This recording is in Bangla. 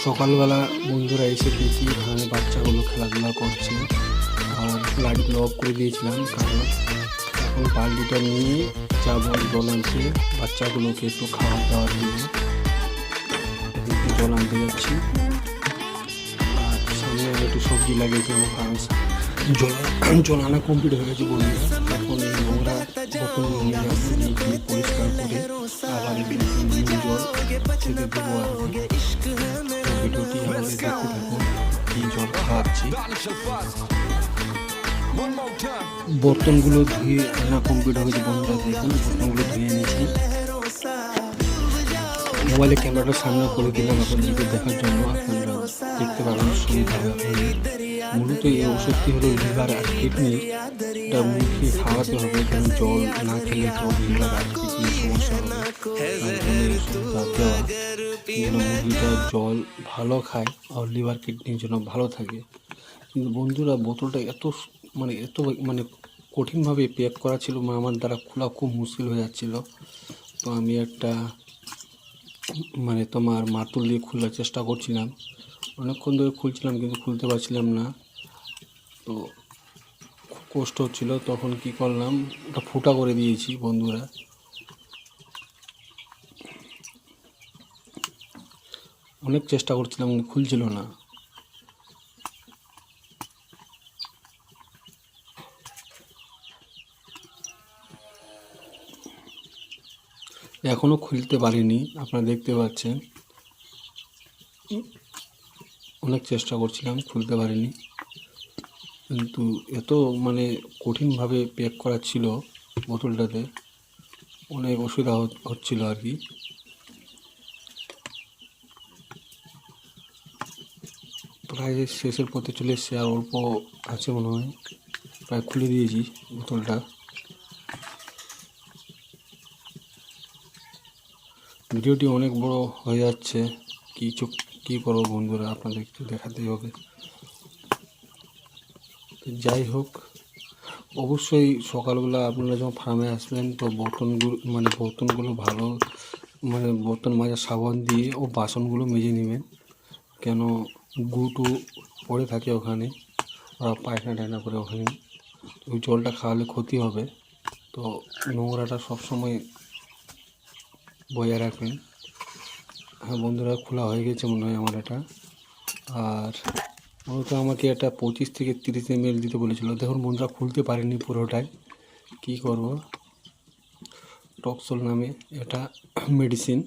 সকালবেলা বন্ধুরা এসে দেখি এখানে বাচ্চাগুলো খেলাধুলা করছে। আর লাইটগুলো অফ করে দিয়েছিলাম, কারণ এখন বালতিটা নিয়ে যাবো জল আনতে, বাচ্চাগুলোকে একটু খাওয়া দাওয়ার জন্য একটু জল আনতে যাচ্ছি। আর সামনে আমি একটু সবজি লাগিয়েছিলাম, কারণ জল আনা কমপ্লিট হয়ে গেছে বন্ধুরা। এখন নোংরা বোতল নিয়ে যাবো, নিয়ে পরিষ্কার করে আবার নুন জল খেতে দেবো। আর ভিডিওটি আমাদের দেখতে থাকুন, কি জল খাওয়াচ্ছি। বর্তনগুলো ধুয়ে আনা কমপ্লিট হয়ে গেছে বন্ধুরা, দেখুন বর্তনগুলো ধুয়ে নিয়েছি। মোবাইলে ক্যামেরাটা সামনে করে দিলাম আপনাদেরকে দেখার জন্য, আপনারা দেখতে পাবেন সুবিধা হবে। মূলত এই ওষুধটি হলো লিভার আর কিডনি, এটা মুরগি খাওয়াতে হবে, কারণ জল না খেলে তো লিভার আর কিডনির সমস্যা হবে। যেন মুরগিটা জল ভালো খায় আর লিভার কিডনির জন্য ভালো থাকে। কিন্তু বন্ধুরা বোতলটা এত কঠিনভাবে প্যাক করা ছিল, আমার দ্বারা খোলা খুব মুশকিল হয়ে যাচ্ছিল। তো আমি একটা তোমার মাতুল দিয়ে খোলার চেষ্টা করছিলাম, অনেকক্ষণ ধরে খুলছিলাম কিন্তু খুলতে পারছিলাম না। তো খুব কষ্ট হচ্ছিল, তখন কি করলাম, ওটা ফুটা করে দিয়েছি বন্ধুরা। অনেক চেষ্টা করছিলাম কিন্তু খুলছিল না। এখনও খুলতে পারিনি, আপনারা দেখতে পাচ্ছেন। অনেক চেষ্টা করছিলাম, খুলতে পারিনি। কিন্তু এত কঠিনভাবে প্যাক করা ছিল বোতলটাতে, অনেক অসুবিধা হচ্ছিল আর কি। প্রায় শেষের পথে চলে এসছে, আর অল্প আছে মনে হয়, প্রায় খুলে দিয়েছি বোতলটা। ভিডিওটি অনেক বড় হয়ে যাচ্ছে, কী করবো বন্ধুরা, আপনাদের একটু দেখাতেই হবে। যাই হোক, অবশ্যই সকালবেলা আপনারা যখন ফার্মে আসবেন তো বর্তনগুলো ভালো বর্তন মাজার সাবান দিয়ে ও বাসনগুলো মেজে নেবেন, কেন গুটু পড়ে থাকে ওখানে, ওরা পায়খানা টায়না করে ওখানে, ওই জলটা খাওয়ালে ক্ষতি হবে। তো নোংরাটা সবসময় বজায় রাখবেন। হ্যাঁ বন্ধুরা, খোলা হয়ে গেছে মনে হয় আমার এটা। আর মূলত আমাকে এটা 25 থেকে 30 ml দিতে বলেছিল। দেখুন বন্ধুরা, খুলতে পারিনি পুরোটাই, কী করব। টক্সল নামে এটা মেডিসিন।